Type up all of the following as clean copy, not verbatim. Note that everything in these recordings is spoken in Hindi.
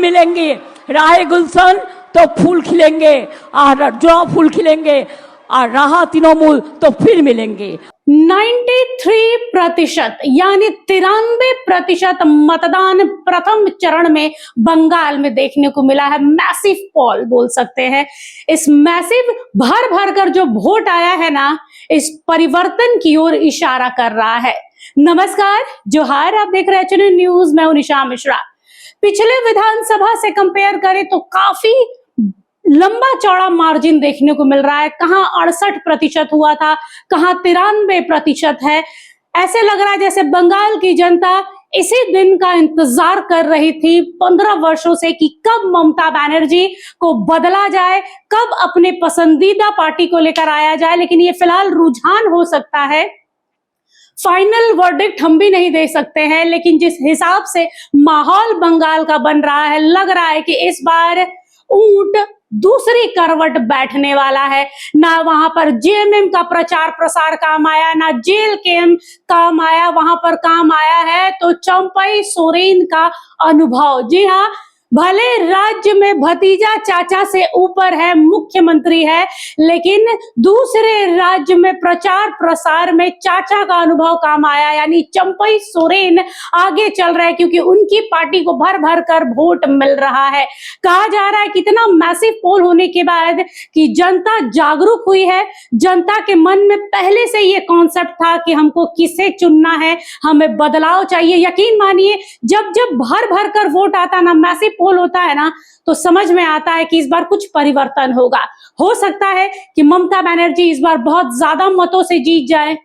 मिलेंगे। राहे गुलशन तो फूल खिलेंगे, और जो फूल खिलेंगे, और रहा तृणमूल तो फिर मिलेंगे। 93% यानी 93% मतदान प्रथम चरण में बंगाल में देखने को मिला है। मैसिव पॉल बोल सकते हैं। इस मैसिव भर भर कर जो वोट आया है ना, इस परिवर्तन की ओर इशारा कर रहा है। नमस्कार, जोहार, आप देख रहे हैं एचएनएन न्यूज, मैं हूं निशा मिश्रा। पिछले विधानसभा से कंपेयर करें तो काफी लंबा चौड़ा मार्जिन देखने को मिल रहा है। कहां 68% हुआ था, कहां 93% है। ऐसे लग रहा है जैसे बंगाल की जनता इसी दिन का इंतजार कर रही थी 15 वर्षों से कि कब ममता बनर्जी को बदला जाए, कब अपने पसंदीदा पार्टी को लेकर आया जाए। लेकिन ये फिलहाल रुझान हो सकता है, फाइनल वर्डिक्ट हम भी नहीं दे सकते हैं। लेकिन जिस हिसाब से माहौल बंगाल का बन रहा है, लग रहा है कि इस बार ऊंट दूसरी करवट बैठने वाला है। ना वहां पर जेएमएम का प्रचार प्रसार काम आया, ना जेल केम काम आया, वहां पर काम आया है तो चंपई सोरेन का अनुभव। जी हाँ, भले राज्य में भतीजा चाचा से ऊपर है, मुख्यमंत्री है, लेकिन दूसरे राज्य में प्रचार प्रसार में चाचा का अनुभव काम आया। यानी चंपई सोरेन आगे चल रहा है क्योंकि उनकी पार्टी को भर भर कर वोट मिल रहा है। कहा जा रहा है कितना मैसिव पोल होने के बाद कि जनता जागरूक हुई है। जनता के मन में पहले से ये कॉन्सेप्ट था कि हमको किसे चुनना है, हमें बदलाव चाहिए। यकीन मानिए, जब जब भर भर कर वोट आता ना, मैसिव पोल होता है ना, तो समझ में आता है कि इस बार कुछ परिवर्तन होगा। हो सकता है कि ममता बनर्जी इस बार बहुत ज्यादा मतों से जीत जाए,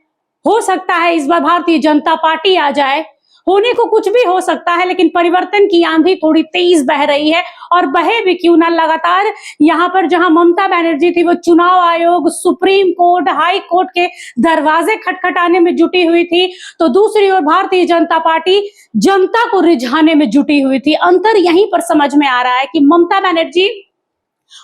हो सकता है इस बार भारतीय जनता पार्टी आ जाए, होने को कुछ भी हो सकता है। लेकिन परिवर्तन की आंधी थोड़ी तेज बह रही है, और बहे भी क्यों ना। लगातार यहाँ पर जहां ममता बनर्जी थी, वो चुनाव आयोग, सुप्रीम कोर्ट, हाई कोर्ट के दरवाजे खटखटाने में जुटी हुई थी, तो दूसरी ओर भारतीय जनता पार्टी जनता को रिझाने में जुटी हुई थी। अंतर यहीं पर समझ में आ रहा है कि ममता बनर्जी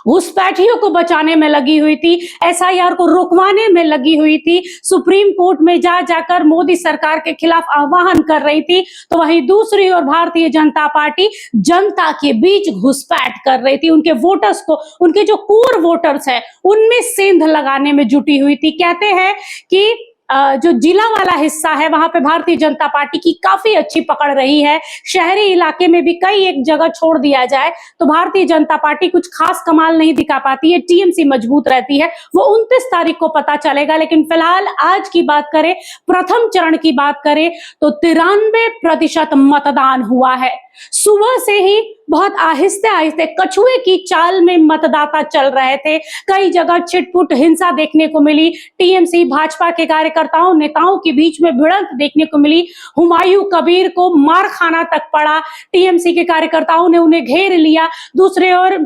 घुसपैठियों को बचाने में लगी हुई थी, एसआईआर को रुकवाने में लगी हुई थी, सुप्रीम कोर्ट में जा जाकर मोदी सरकार के खिलाफ आह्वान कर रही थी, तो वहीं दूसरी ओर भारतीय जनता पार्टी जनता के बीच घुसपैठ कर रही थी। उनके वोटर्स को, उनके जो कोर वोटर्स है, उनमें सेंध लगाने में जुटी हुई थी। कहते हैं कि जो जिला वाला हिस्सा है, वहां पे भारतीय जनता पार्टी की काफी अच्छी पकड़ रही है। शहरी इलाके में भी कई एक जगह छोड़ दिया जाए तो भारतीय जनता पार्टी कुछ खास कमाल नहीं दिखा पाती है, टीएमसी मजबूत रहती है। वो 29 तारीख को पता चलेगा। लेकिन फिलहाल आज की बात करें, प्रथम चरण की बात करें, तो 93% मतदान हुआ है। सुबह से ही बहुत आहिस्ते आहिस्ते कछुए की चाल में मतदाता चल रहे थे। कई जगह छिटपुट हिंसा देखने को मिली। टीएमसी भाजपा के कार्यकर्ताओं नेताओं के बीच में भिड़ंत देखने को मिली। हुमायूं कबीर को मार खाना तक पड़ा। टीएमसी के कार्यकर्ताओं ने उन्हें घेर लिया। दूसरे ओर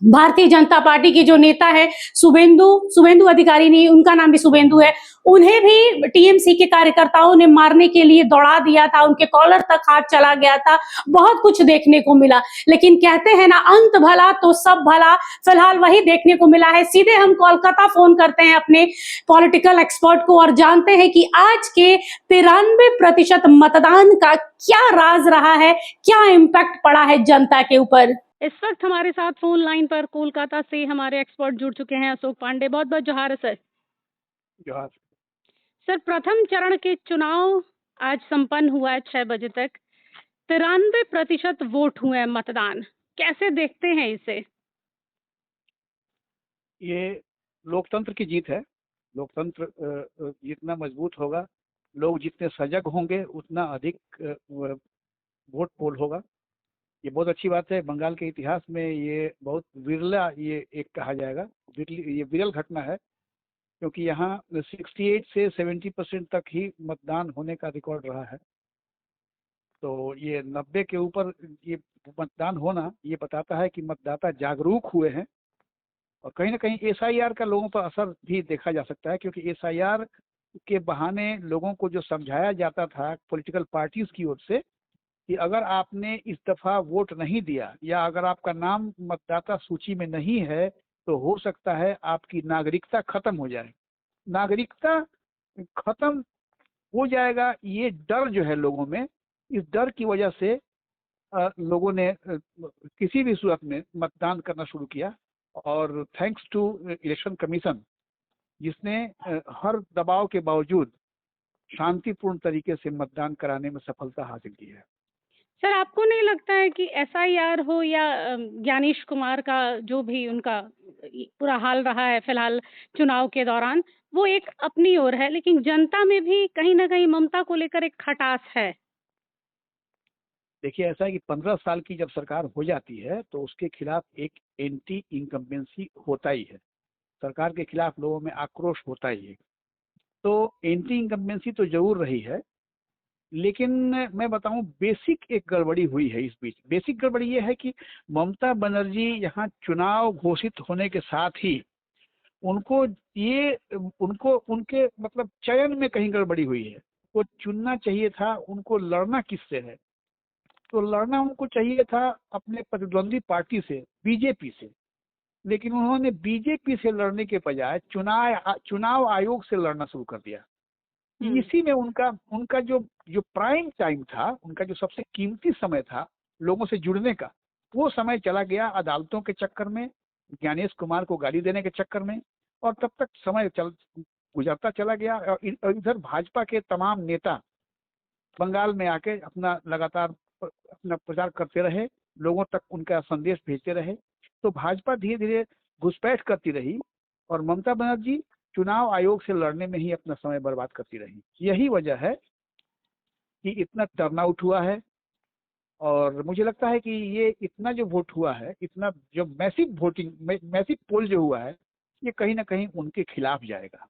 भारतीय जनता पार्टी के जो नेता है शुभेंदु अधिकारी, नहीं, उनका नाम भी शुभेंदु है, उन्हें भी टीएमसी के कार्यकर्ताओं ने मारने के लिए दौड़ा दिया था। उनके कॉलर तक हाथ चला गया था। बहुत कुछ देखने को मिला। लेकिन कहते हैं ना, अंत भला तो सब भला, फिलहाल वही देखने को मिला है। सीधे हम कोलकाता फोन करते हैं अपने पॉलिटिकल एक्सपर्ट को और जानते हैं कि आज के 93% मतदान का क्या राज रहा है, क्या इम्पैक्ट पड़ा है जनता के ऊपर। इस वक्त हमारे साथ फोन लाइन पर कोलकाता से हमारे एक्सपर्ट जुड़ चुके हैं, अशोक पांडे। बहुत बहुत जोहार सर। जोहार सर, प्रथम चरण के चुनाव आज संपन्न हुआ है 6 बजे तक। 93% वोट हुए हैं मतदान। कैसे देखते हैं इसे? ये लोकतंत्र की जीत है। लोकतंत्र जितना मजबूत होगा, लोग जितने सजग होंगे, उतना अधिक वोट पोल होगा। ये बहुत अच्छी बात है। बंगाल के इतिहास में ये बहुत विरला, ये एक कहा जाएगा, ये विरल घटना है, क्योंकि यहाँ 68 से 70% तक ही मतदान होने का रिकॉर्ड रहा है। तो ये 90 के ऊपर ये मतदान होना, ये बताता है कि मतदाता जागरूक हुए हैं। और कहीं ना कहीं एसआईआर का लोगों पर असर भी देखा जा सकता है, क्योंकि एसआईआर के बहाने लोगों को जो समझाया जाता था पॉलिटिकल पार्टीज की ओर से कि अगर आपने इस दफा वोट नहीं दिया, या अगर आपका नाम मतदाता सूची में नहीं है, तो हो सकता है आपकी नागरिकता खत्म हो जाए। नागरिकता खत्म हो जाएगा, ये डर जो है लोगों में, इस डर की वजह से लोगों ने किसी भी सूरत में मतदान करना शुरू किया। और थैंक्स टू इलेक्शन कमीशन, जिसने हर दबाव के बावजूद शांतिपूर्ण तरीके से मतदान कराने में सफलता हासिल की है। सर, आपको नहीं लगता है कि एसआईआर हो या ज्ञानेश कुमार का जो भी उनका पूरा हाल रहा है फिलहाल चुनाव के दौरान, वो एक अपनी ओर है, लेकिन जनता में भी कहीं ना कहीं ममता को लेकर एक खटास है? देखिए, ऐसा है कि 15 साल की जब सरकार हो जाती है तो उसके खिलाफ एक एंटी इनकम्बेंसी होता ही है। सरकार के खिलाफ लोगों में आक्रोश होता ही है। तो एंटी इनकम्बेंसी तो जरूर रही है, लेकिन मैं बताऊं, बेसिक एक गड़बड़ी हुई है इस बीच। बेसिक गड़बड़ी ये है कि ममता बनर्जी यहाँ चुनाव घोषित होने के साथ ही उनको उनके मतलब चयन में कहीं गड़बड़ी हुई है। वो चुनना चाहिए था, उनको लड़ना किससे है? तो लड़ना उनको चाहिए था अपने प्रतिद्वंदी पार्टी से, बीजेपी से। लेकिन उन्होंने बीजेपी से लड़ने के बजाय चुनाव आयोग से लड़ना शुरू कर दिया। इसी में उनका जो प्राइम टाइम था, उनका जो सबसे कीमती समय था लोगों से जुड़ने का, वो समय चला गया अदालतों के चक्कर में, ज्ञानेश कुमार को गाली देने के चक्कर में। और तब तक समय गुजरता चला गया। और इधर भाजपा के तमाम नेता बंगाल में आके अपना लगातार अपना प्रचार करते रहे, लोगों तक उनका संदेश भेजते रहे। तो भाजपा धीरे धीरे घुसपैठ करती रही और ममता बनर्जी चुनाव आयोग से लड़ने में ही अपना समय बर्बाद करती रही। यही वजह है कि इतना टर्नआउट हुआ है। और मुझे लगता है कि ये इतना जो वोट हुआ है, इतना जो मैसिव पोल जो हुआ है, ये कहीं ना कहीं उनके खिलाफ जाएगा।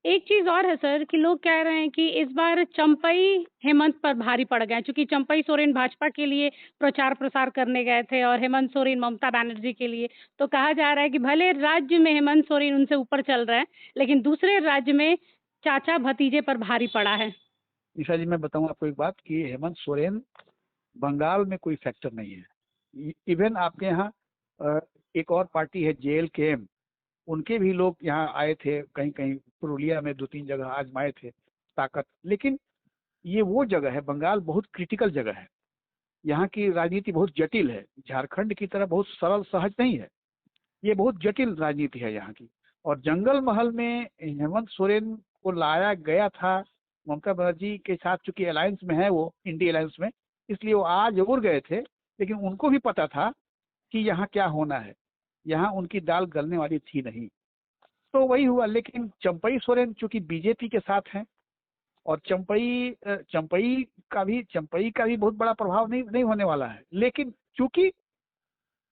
एक चीज और है सर कि लोग कह रहे हैं कि इस बार चंपई हेमंत पर भारी पड़ गए, क्योंकि चंपई सोरेन भाजपा के लिए प्रचार प्रसार करने गए थे और हेमंत सोरेन ममता बनर्जी के लिए। तो कहा जा रहा है कि भले राज्य में हेमंत सोरेन उनसे ऊपर चल रहे हैं, लेकिन दूसरे राज्य में चाचा भतीजे पर भारी पड़ा है। निशा जी, मैं बताऊं आपको एक बात कि हेमंत सोरेन बंगाल में कोई फैक्टर नहीं है। इवन आपके यहाँ एक और पार्टी है JLKM, उनके भी लोग यहाँ आए थे, कहीं कहीं पुरुलिया में 2-3 जगह आजमाए थे ताकत। लेकिन ये वो जगह है, बंगाल बहुत क्रिटिकल जगह है। यहाँ की राजनीति बहुत जटिल है, झारखंड की तरह बहुत सरल सहज नहीं है। ये बहुत जटिल राजनीति है यहाँ की। और जंगल महल में हेमंत सोरेन को लाया गया था ममता बनर्जी के साथ, चूंकि अलायंस में है, वो इंडी अलायंस में, इसलिए वो आज जरूर गए थे। लेकिन उनको भी पता था कि यहाँ क्या होना है, यहाँ उनकी दाल गलने वाली थी नहीं। तो वही हुआ। लेकिन चंपई सोरेन चूंकि बीजेपी के साथ हैं, और चंपई का भी बहुत बड़ा प्रभाव नहीं होने वाला है। लेकिन चूंकि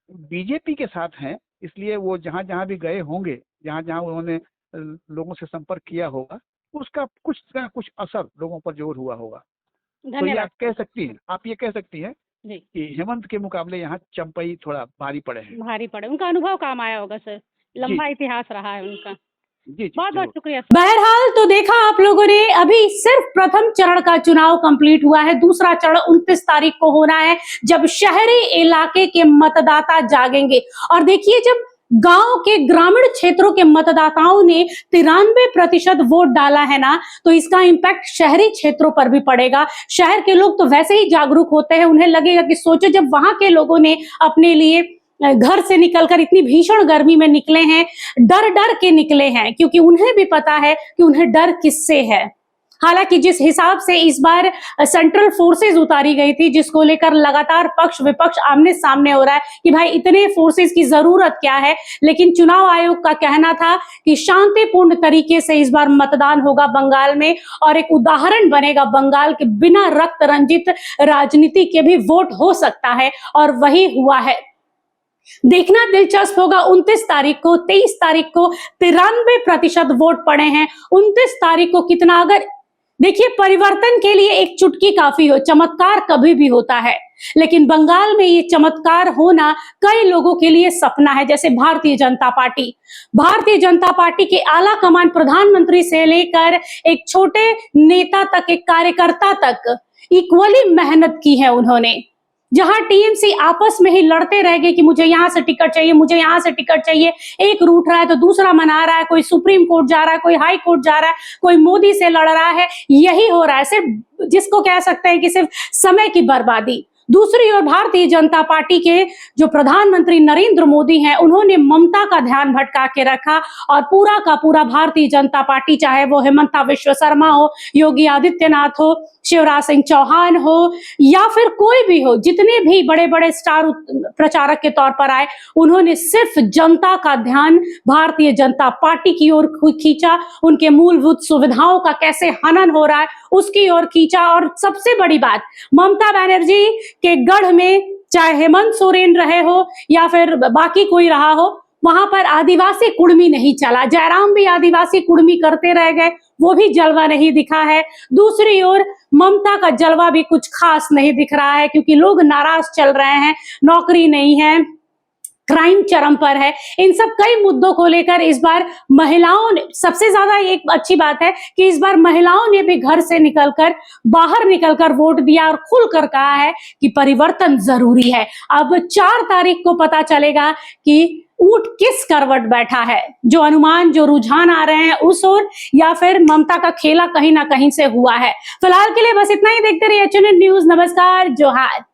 बीजेपी के साथ हैं, इसलिए वो जहां जहां भी गए होंगे, जहां जहां उन्होंने लोगों से संपर्क किया होगा, उसका कुछ ना कुछ असर लोगों पर जरूर हुआ होगा। तो ये धन्यवाद। आप ये कह सकती हैं जी, कि हेमंत के मुकाबले यहाँ चंपई थोड़ा भारी पड़े हैं। भारी पड़े। उनका अनुभव काम आया होगा सर, लंबा जी इतिहास रहा है उनका। जी, बहुत बहुत जरूर। शुक्रिया। बहरहाल तो देखा आप लोगों ने, अभी सिर्फ प्रथम चरण का चुनाव कंप्लीट हुआ है। दूसरा चरण 29 तारीख को होना है, जब शहरी इलाके के मतदाता जागेंगे। और देखिए, जब गांव के ग्रामीण क्षेत्रों के मतदाताओं ने 93% वोट डाला है ना, तो इसका इम्पैक्ट शहरी क्षेत्रों पर भी पड़ेगा। शहर के लोग तो वैसे ही जागरूक होते हैं, उन्हें लगेगा कि सोचो, जब वहां के लोगों ने अपने लिए घर से निकलकर इतनी भीषण गर्मी में निकले हैं, डर डर के निकले हैं, क्योंकि उन्हें भी पता है कि उन्हें डर किससे है। हालांकि जिस हिसाब से इस बार सेंट्रल फोर्सेस उतारी गई थी, जिसको लेकर लगातार पक्ष विपक्ष आमने सामने हो रहा है कि भाई इतने फोर्सेस की जरूरत क्या है, लेकिन चुनाव आयोग का कहना था कि शांतिपूर्ण तरीके से इस बार मतदान होगा बंगाल में, और एक उदाहरण बनेगा बंगाल के बिना रक्त रंजित राजनीति के भी वोट हो सकता है। और वही हुआ है। देखना दिलचस्प होगा 29 तारीख को। 23 तारीख को 93% वोट पड़े हैं। 29 तारीख को कितना, अगर देखिए, परिवर्तन के लिए एक चुटकी काफी हो, चमत्कार कभी भी होता है, लेकिन बंगाल में ये चमत्कार होना कई लोगों के लिए सपना है। जैसे भारतीय जनता पार्टी के आला कमान, प्रधानमंत्री से लेकर एक छोटे नेता तक, एक कार्यकर्ता तक इक्वली मेहनत की है उन्होंने। जहां टीएमसी आपस में ही लड़ते रह गए कि मुझे यहां से टिकट चाहिए, मुझे यहां से टिकट चाहिए, एक रूठ रहा है तो दूसरा मना रहा है, कोई सुप्रीम कोर्ट जा रहा है, कोई हाई कोर्ट जा रहा है, कोई मोदी से लड़ रहा है, यही हो रहा है। सिर्फ जिसको कह सकते हैं कि सिर्फ समय की बर्बादी। दूसरी ओर भारतीय जनता पार्टी के जो प्रधानमंत्री नरेंद्र मोदी हैं, उन्होंने ममता का ध्यान भटका के रखा और पूरा का पूरा भारतीय जनता पार्टी, चाहे वो हेमंता विश्व शर्मा हो, योगी आदित्यनाथ हो, शिवराज सिंह चौहान हो या फिर कोई भी हो, जितने भी बड़े बड़े स्टार प्रचारक के तौर पर आए, उन्होंने सिर्फ जनता का ध्यान भारतीय जनता पार्टी की ओर खींचा, उनके मूलभूत सुविधाओं का कैसे हनन हो रहा है उसकी ओर खींचा। और सबसे बड़ी बात, ममता बनर्जी के गढ़ में चाहे हेमंत सोरेन रहे हो या फिर बाकी कोई रहा हो, वहां पर आदिवासी कुर्मी नहीं चला। जयराम भी आदिवासी कुर्मी करते रह गए, वो भी जलवा नहीं दिखा है। दूसरी ओर ममता का जलवा भी कुछ खास नहीं दिख रहा है, क्योंकि लोग नाराज चल रहे हैं, नौकरी नहीं है, क्राइम चरम पर है। इन सब कई मुद्दों को लेकर इस बार महिलाओं ने, सबसे ज्यादा एक अच्छी बात है कि इस बार महिलाओं ने भी घर से निकलकर, बाहर निकलकर वोट दिया और खुलकर कहा है कि परिवर्तन जरूरी है। अब 4 तारीख को पता चलेगा कि ऊंट किस करवट बैठा है, जो अनुमान, जो रुझान आ रहे हैं उस ओर, या फिर ममता का खेला कहीं ना कहीं से हुआ है। फिलहाल के लिए बस इतना ही। देखते रहिए HNN न्यूज। नमस्कार, जोहार।